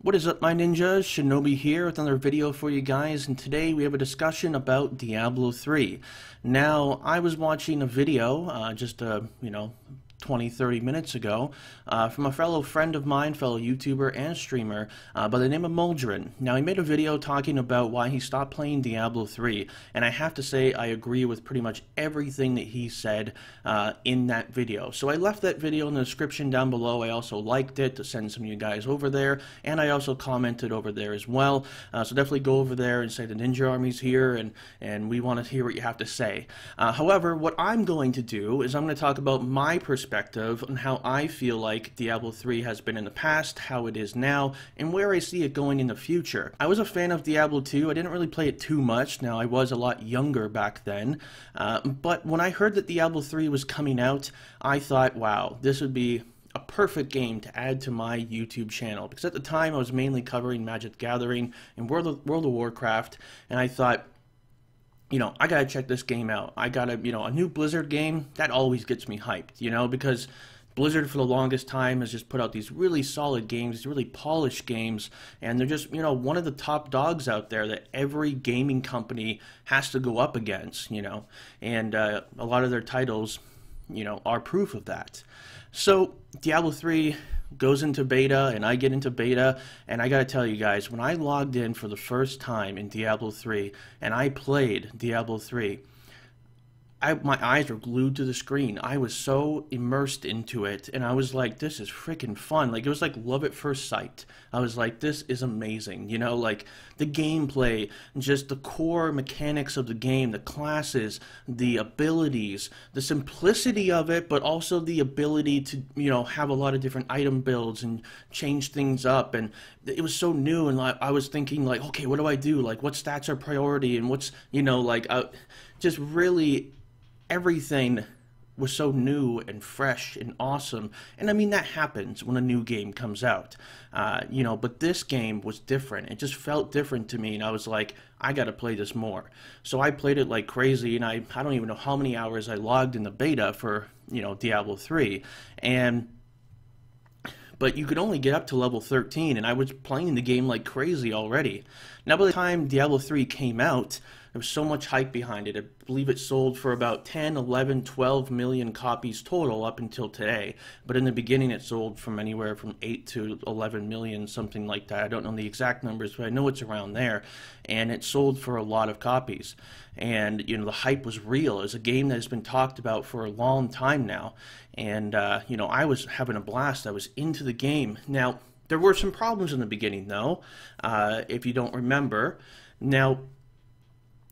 What is up, my ninjas? Shinobi here with another video for you guys, and today we have a discussion about Diablo 3. Now, I was watching a video just 20-30 minutes ago from a fellow friend of mine, fellow YouTuber and streamer by the name of Muldrin. Now, he made a video talking about why he stopped playing Diablo 3, and I have to say I agree with pretty much everything that he said in that video. So I left that video in the description down below. I also liked it to send some of you guys over there, and I also commented over there as well. So definitely go over there and say the Ninja Army's here, and we want to hear what you have to say. However, what I'm going to do is I'm going to talk about my perspective on how I feel like Diablo 3 has been in the past, how it is now, and where I see it going in the future. I was a fan of Diablo 2. I didn't really play it too much. Now, I was a lot younger back then, but when I heard that Diablo 3 was coming out, I thought, wow, this would be a perfect game to add to my YouTube channel, because at the time I was mainly covering Magic the Gathering and World of Warcraft, and I thought, I gotta check this game out. I gotta, a new Blizzard game, that always gets me hyped, because Blizzard for the longest time has just put out these really solid games, these really polished games, and they're just, one of the top dogs out there that every gaming company has to go up against, and a lot of their titles, are proof of that. So, Diablo 3 goes into beta, and I get into beta, and I gotta tell you guys, when I logged in for the first time in Diablo 3, and I played Diablo 3, my eyes were glued to the screen. I was so immersed into it, and I was like, this is freaking fun. Like, it was like love at first sight. I was like, this is amazing. Like the gameplay, just the core mechanics of the game, the classes, the abilities, the simplicity of it, but also the ability to, have a lot of different item builds and change things up. And it was so new, and I was thinking, like, okay, what do I do? Like, what stats are priority, and what's, just really everything was so new and fresh and awesome. And I mean, that happens when a new game comes out, but this game was different. It just felt different to me, and I was like, I gotta play this more. So I played it like crazy, and I don't even know how many hours I logged in the beta for, Diablo 3. But you could only get up to level 13, and I was playing the game like crazy already. Now, by the time Diablo 3 came out, there was so much hype behind it. I believe it sold for about 10, 11, 12 million copies total up until today. But in the beginning, it sold from anywhere from 8 to 11 million, something like that. I don't know the exact numbers, but I know it's around there. And it sold for a lot of copies. And, the hype was real. It's a game that has been talked about for a long time now. And, I was having a blast. I was into the game. Now, there were some problems in the beginning, though, if you don't remember. Now,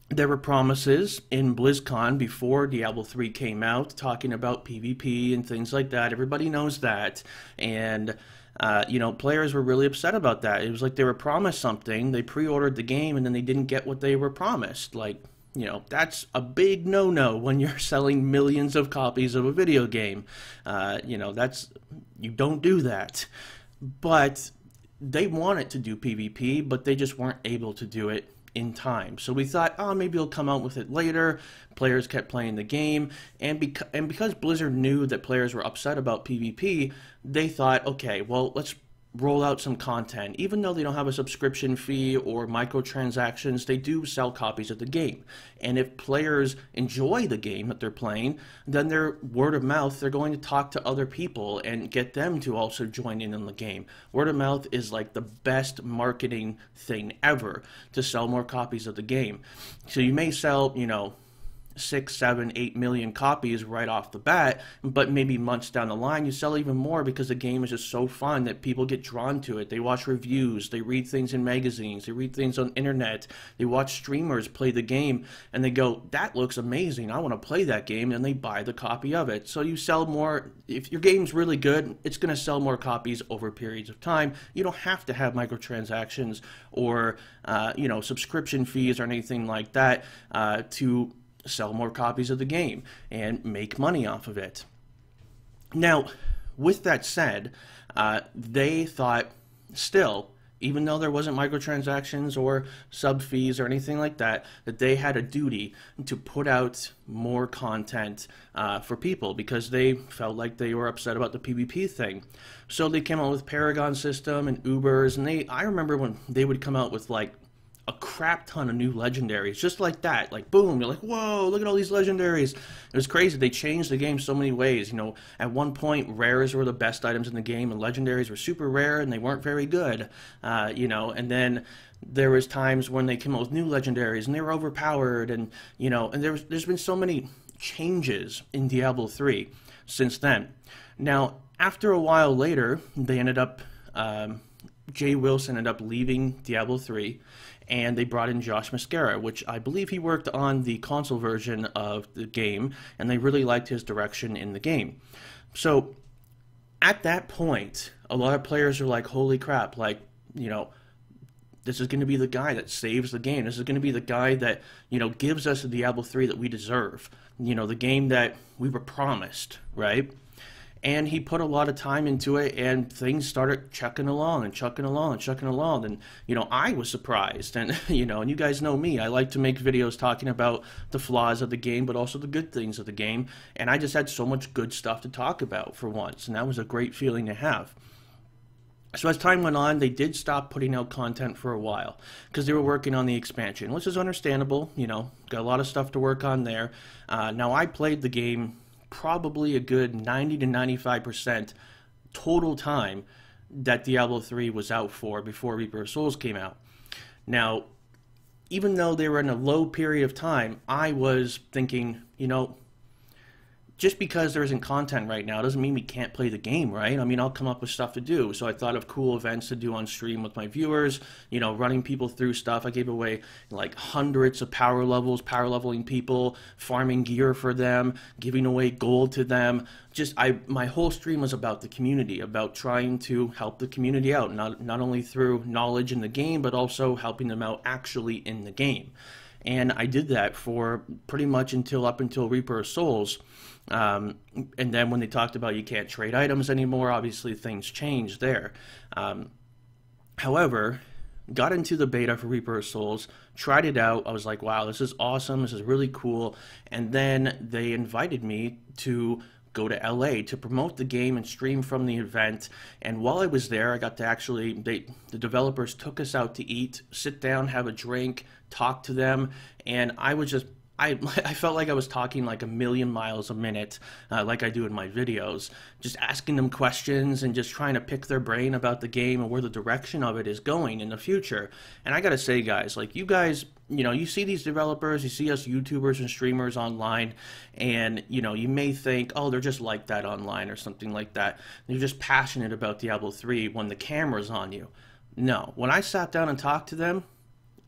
there were promises in BlizzCon before Diablo 3 came out, talking about PvP and things like that. Everybody knows that. And, players were really upset about that. It was like they were promised something, they pre-ordered the game, and then they didn't get what they were promised. Like, that's a big no-no when you're selling millions of copies of a video game. You don't do that. But they wanted to do PvP, but they just weren't able to do it in time. So we thought, oh, maybe they'll come out with it later. Players kept playing the game, and because Blizzard knew that players were upset about PvP, they thought, okay, well, let's roll out some content. Even though they don't have a subscription fee or microtransactions, they do sell copies of the game. And if players enjoy the game that they're playing, then their word of mouth, they're going to talk to other people and get them to also join in on the game. Word of mouth is like the best marketing thing ever to sell more copies of the game. So you may sell, 6, 7, 8 million copies right off the bat, but maybe months down the line you sell even more because the game is just so fun that people get drawn to it. They watch reviews, they read things in magazines, they read things on internet, they watch streamers play the game, and they go, that looks amazing, I want to play that game, and they buy the copy of it. So you sell more. If your game's really good, it's going to sell more copies over periods of time. You don't have to have microtransactions or subscription fees or anything like that to sell more copies of the game and make money off of it. Now, with that said, they thought still even though there wasn't microtransactions or sub fees or anything like that, that they had a duty to put out more content for people because they felt like they were upset about the PvP thing. So they came out with Paragon system and Ubers, and I remember when they would come out with like a crap ton of new legendaries, just like that, like boom, you're like, whoa, look at all these legendaries. It was crazy. They changed the game so many ways. You know, at one point rares were the best items in the game and legendaries were super rare and they weren't very good, you know, and then there was times when they came out with new legendaries and they were overpowered, and you know, and there's been so many changes in Diablo 3 since then. Now after a while later, they ended up Jay Wilson ended up leaving Diablo 3, and they brought in Josh Mascara, which I believe he worked on the console version of the game, and they really liked his direction in the game. So at that point, a lot of players are like, holy crap, like, you know, this is going to be the guy that saves the game. This is going to be the guy that, you know, gives us the Diablo 3 that we deserve. You know, the game that we were promised, right? And he put a lot of time into it, and things started chucking along and chucking along and chucking along. And, you know, I was surprised. And, you know, and you guys know me. I like to make videos talking about the flaws of the game, but also the good things of the game. And I just had so much good stuff to talk about for once. And that was a great feeling to have. So as time went on, they did stop putting out content for a while because they were working on the expansion, which is understandable. You know, got a lot of stuff to work on there. Now, I played the game probably a good 90 to 95% total time that Diablo 3 was out for before Reaper of Souls came out. Now, even though they were in a low period of time, I was thinking, you know, just because there isn't content right now doesn't mean we can't play the game, right? I mean, I'll come up with stuff to do. So I thought of cool events to do on stream with my viewers, you know, running people through stuff. I gave away like hundreds of power levels, power leveling people, farming gear for them, giving away gold to them. Just my whole stream was about the community, about trying to help the community out, not only through knowledge in the game, but also helping them out actually in the game. And I did that for pretty much up until Reaper of Souls. And then when they talked about you can't trade items anymore, obviously things changed there. However, got into the beta for Reaper of Souls, tried it out. I was like, wow, this is awesome. This is really cool. And then they invited me to go to LA to promote the game and stream from the event. And while I was there, I got to actually, the developers took us out to eat, sit down, have a drink, talk to them. And I was just, I felt like I was talking like a million miles a minute, like I do in my videos, just asking them questions and just trying to pick their brain about the game and where the direction of it is going in the future. And I gotta say, guys, like you guys, you know, you see these developers, you see us YouTubers and streamers online, and, you know, you may think, oh, they're just like that online or something like that. They're just passionate about Diablo 3 when the camera's on you. No, when I sat down and talked to them,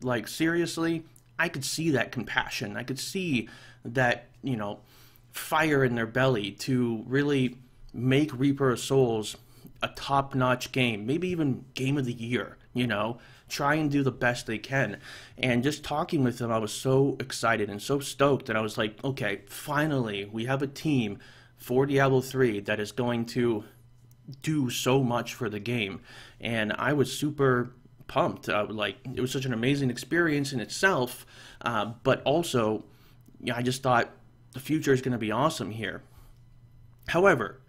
like seriously, I could see that compassion. I could see that, you know, fire in their belly to really make Reaper of Souls a top-notch game, maybe even game of the year, you know, try and do the best they can. And just talking with them, I was so excited and so stoked that I was like, okay, finally, we have a team for Diablo 3 that is going to do so much for the game. And I was super pumped. Like, it was such an amazing experience in itself, but also, I just thought the future is going to be awesome here. However,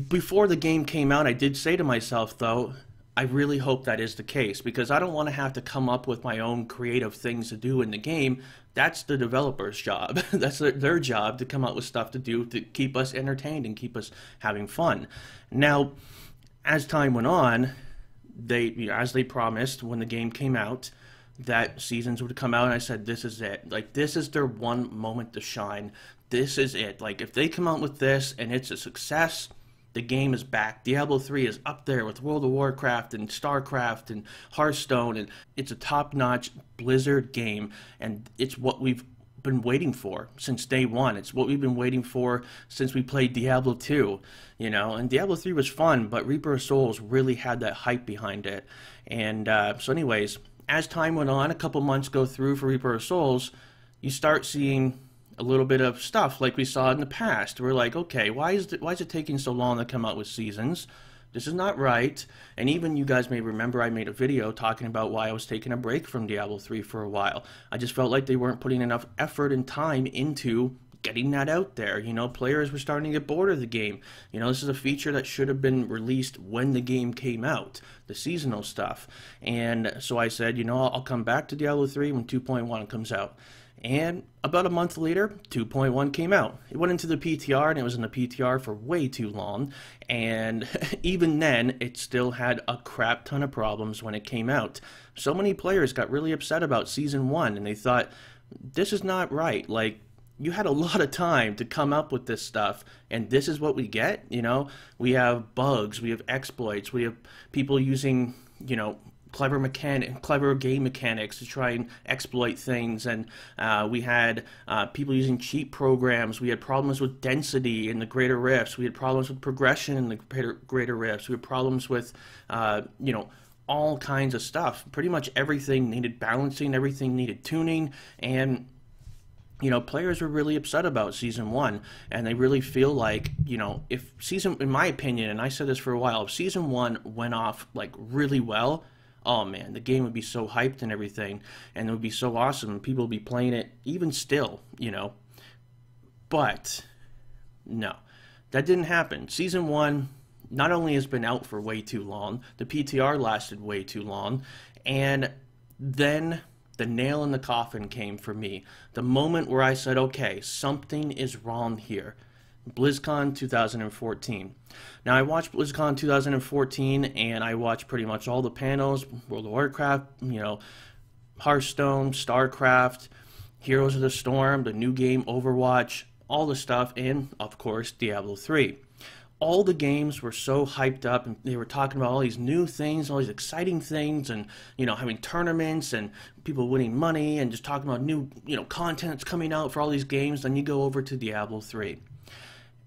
before the game came out, I did say to myself, though, I really hope that is the case, because I don't want to have to come up with my own creative things to do in the game. That's the developer's job. That's their job, to come up with stuff to do to keep us entertained and keep us having fun. Now, as time went on, as they promised when the game came out, that seasons would come out, and I said, this is it. Like, this is their one moment to shine. This is it. Like, if they come out with this and it's a success, the game is back. Diablo 3 is up there with World of Warcraft and StarCraft and Hearthstone, and it's a top-notch Blizzard game, and it's what we've been waiting for since day one. It's what we've been waiting for since we played Diablo 2, you know, and Diablo 3 was fun, but Reaper of Souls really had that hype behind it. And so anyways, as time went on, a couple months go through for Reaper of Souls, you start seeing a little bit of stuff like we saw in the past. We're like, okay, why is it taking so long to come out with seasons? This is not right. And even you guys may remember I made a video talking about why I was taking a break from Diablo 3 for a while. I just felt like they weren't putting enough effort and time into getting that out there. You know, players were starting to get bored of the game. You know, this is a feature that should have been released when the game came out, the seasonal stuff. And so I said, you know, I'll come back to Diablo 3 when 2.1 comes out. And about a month later, 2.1 came out. It went into the PTR, and it was in the PTR for way too long. And even then, it still had a crap ton of problems when it came out. So many players got really upset about Season 1, and they thought, this is not right. Like, you had a lot of time to come up with this stuff, and this is what we get, you know? We have bugs, we have exploits, we have people using, you know, clever game mechanics to try and exploit things, and we had people using cheat programs. We had problems with density in the Greater Rifts. We had problems with progression in the Greater Rifts. We had problems with, you know, all kinds of stuff. Pretty much everything needed balancing, everything needed tuning, and you know, players were really upset about Season 1, and they really feel like, you know, in my opinion, and I said this for a while, if Season 1 went off, like, really well, oh man, the game would be so hyped and everything, and it would be so awesome, and people would be playing it even still, you know. But, no, that didn't happen. Season 1 not only has been out for way too long, the PTR lasted way too long, and then the nail in the coffin came for me. The moment where I said, okay, something is wrong here. BlizzCon 2014. Now, I watched BlizzCon 2014, and I watched pretty much all the panels, World of Warcraft, you know, Hearthstone, StarCraft, Heroes of the Storm, the new game, Overwatch, all the stuff, and, of course, Diablo 3. All the games were so hyped up, and they were talking about all these new things, all these exciting things, and, you know, having tournaments and people winning money and just talking about new, you know, content that's coming out for all these games. Then you go over to Diablo 3,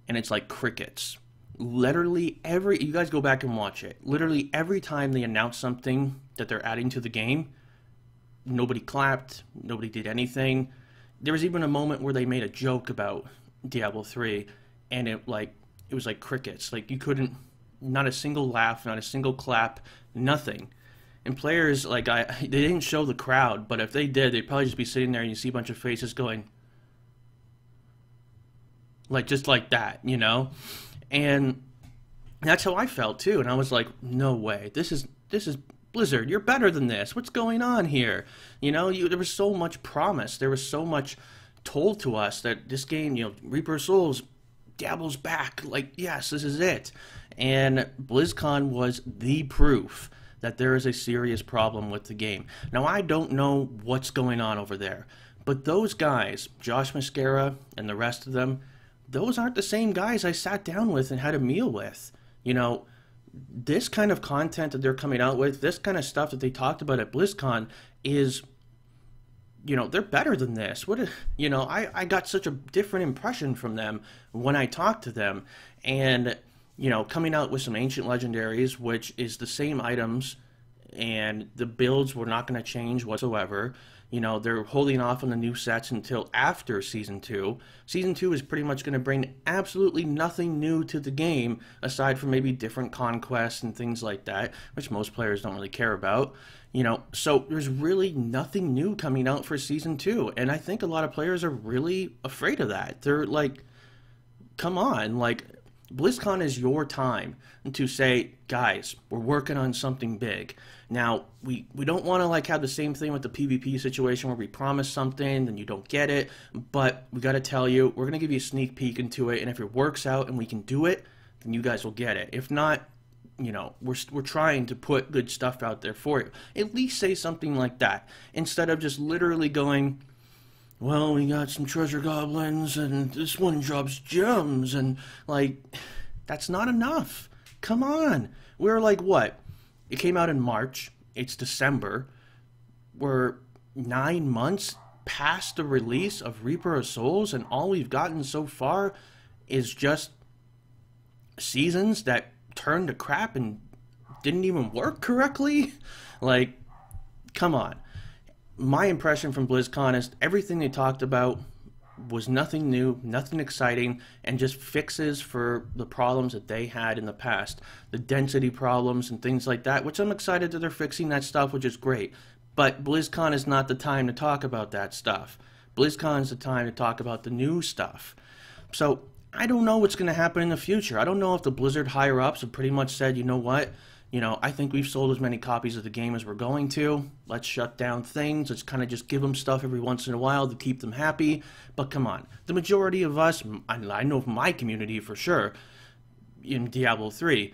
and it's like crickets. Literally you guys go back and watch it. Literally every time they announce something that they're adding to the game, nobody clapped, nobody did anything. There was even a moment where they made a joke about Diablo 3, and it was like crickets. Like, you couldn't, not a single laugh, not a single clap, nothing. And players, like, they didn't show the crowd, but if they did, they'd probably just be sitting there and you see a bunch of faces going, like, just like that, you know? And that's how I felt too. And I was like, no way, this is Blizzard, you're better than this. What's going on here? You know, there was so much promise. There was so much told to us that this game, you know, Reaper of Souls, Diablo's back, like, yes, this is it. And BlizzCon was the proof that there is a serious problem with the game. Now, I don't know what's going on over there, but those guys, Josh Mascara and the rest of them, those aren't the same guys I sat down with and had a meal with. You know, this kind of content that they're coming out with, this kind of stuff that they talked about at BlizzCon is, you know, they're better than this. You know, I got such a different impression from them when I talked to them. And, you know, coming out with some ancient legendaries, which is the same items, and the builds were not going to change whatsoever. You know, they're holding off on the new sets until after Season 2. Season 2 is pretty much going to bring absolutely nothing new to the game, aside from maybe different conquests and things like that, which most players don't really care about. You know, so there's really nothing new coming out for Season 2, and I think a lot of players are really afraid of that. They're like, come on, like, BlizzCon is your time to say, guys, we're working on something big. Now, we don't want to, like, have the same thing with the PvP situation where we promise something and you don't get it, but we got to tell you, we're going to give you a sneak peek into it, and if it works out and we can do it, then you guys will get it. If not, you know, we're trying to put good stuff out there for you. At least say something like that, instead of just literally going, well, we got some treasure goblins, and this one drops gems, and, like, that's not enough. Come on. We're like, what? It came out in March. It's December. We're 9 months past the release of Reaper of Souls, and all we've gotten so far is just seasons that turned to crap and didn't even work correctly. Like, come on. My impression from BlizzCon is everything they talked about was nothing new, nothing exciting, and just fixes for the problems that they had in the past. The density problems and things like that, which I'm excited that they're fixing that stuff, which is great. But BlizzCon is not the time to talk about that stuff. BlizzCon is the time to talk about the new stuff. So I don't know what's going to happen in the future. I don't know if the Blizzard higher-ups have pretty much said, you know what, I think we've sold as many copies of the game as we're going to. Let's shut down things. Let's kind of just give them stuff every once in a while to keep them happy. But come on, the majority of us, I know my community for sure, in Diablo 3,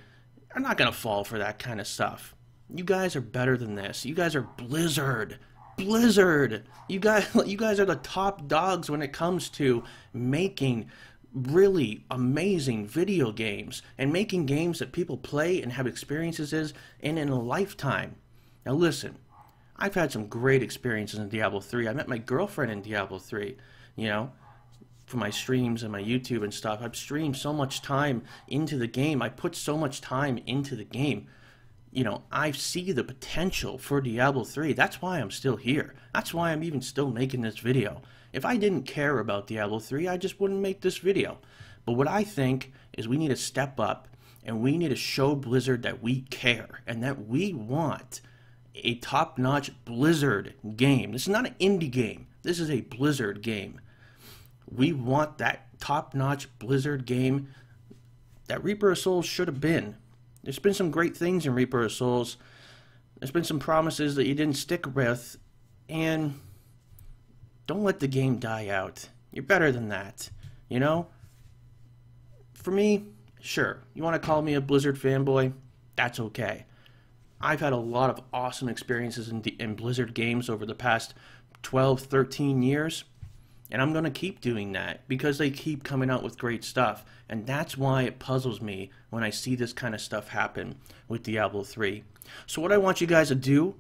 are not going to fall for that kind of stuff. You guys are better than this. You guys are Blizzard. Blizzard! You guys are the top dogs when it comes to making really amazing video games and making games that people play and have experiences in a lifetime. Now listen, I've had some great experiences in Diablo 3. I met my girlfriend in Diablo 3, for my streams and my YouTube and stuff. I've streamed so much time into the game. I put so much time into the game. I see the potential for Diablo 3. That's why I'm still here. That's why I'm even still making this video. If I didn't care about Diablo 3, I just wouldn't make this video. But what I think is we need to step up and we need to show Blizzard that we care and that we want a top-notch Blizzard game. This is not an indie game. This is a Blizzard game. We want that top-notch Blizzard game that Reaper of Souls should have been. There's been some great things in Reaper of Souls. There's been some promises that you didn't stick with, and don't let the game die out. You're better than that, For me, sure, you want to call me a Blizzard fanboy? That's okay. I've had a lot of awesome experiences in Blizzard games over the past 12, 13 years, and I'm going to keep doing that because they keep coming out with great stuff, and that's why it puzzles me when I see this kind of stuff happen with Diablo 3. So what I want you guys to do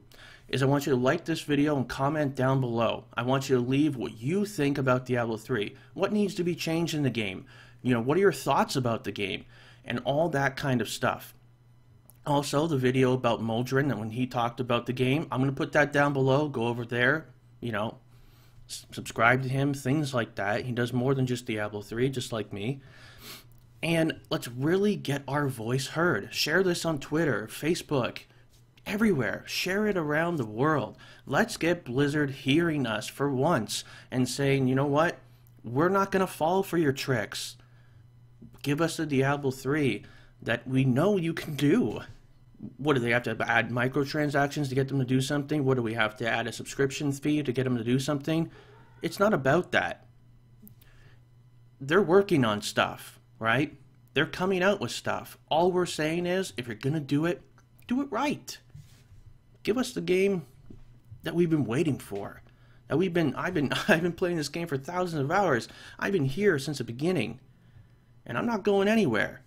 is I want you to like this video and comment down below. I want you to leave what you think about Diablo 3. What needs to be changed in the game? What are your thoughts about the game? And all that kind of stuff. Also, the video about Muldrin and when he talked about the game, I'm going to put that down below. Go over there, subscribe to him, things like that. He does more than just Diablo 3, just like me. And let's really get our voice heard. Share this on Twitter, Facebook, everywhere. Share it around the world. Let's get Blizzard hearing us for once and saying, you know what? We're not going to fall for your tricks. Give us a Diablo 3 that we know you can do. What do they have to add microtransactions to get them to do something? What do we have to add a subscription fee to get them to do something? It's not about that. They're working on stuff, right? They're coming out with stuff. All we're saying is, if you're going to do it right. Give us the game that we've been waiting for. That I've been playing this game for thousands of hours. I've been here since the beginning, and I'm not going anywhere.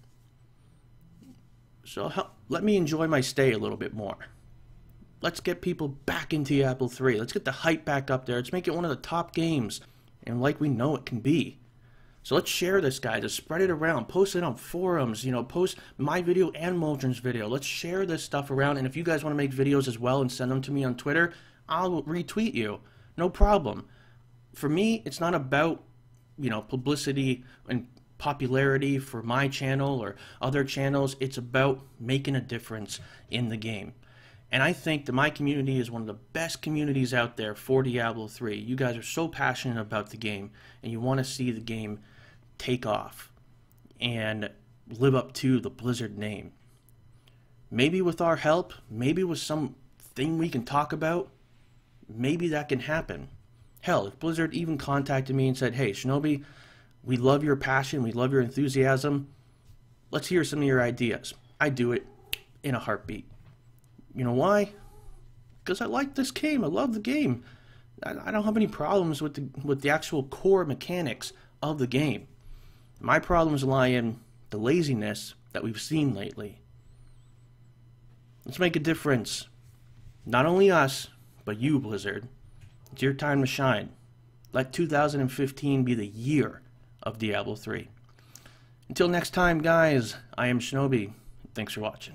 So let me enjoy my stay a little bit more. Let's get people back into Diablo 3. Let's get the hype back up there. Let's make it one of the top games, and like we know it can be. So let's share this, guys. Let's spread it around. Post it on forums. Post my video and Muldrin's video. Let's share this stuff around. And if you guys want to make videos as well and send them to me on Twitter, I'll retweet you. No problem. For me, it's not about, publicity and popularity for my channel or other channels. It's about making a difference in the game. And I think that my community is one of the best communities out there for Diablo 3. You guys are so passionate about the game, and you want to see the game take off and live up to the Blizzard name. Maybe with our help, maybe with something we can talk about, maybe that can happen. Hell, if Blizzard even contacted me and said, hey, Shinobi, we love your passion, we love your enthusiasm, let's hear some of your ideas. I'd do it in a heartbeat. You know why? Because I like this game. I love the game. I don't have any problems with the actual core mechanics of the game. My problems lie in the laziness that we've seen lately. Let's make a difference. Not only us, but you, Blizzard. It's your time to shine. Let 2015 be the year of Diablo 3. Until next time, guys, I am Shinobi. Thanks for watching.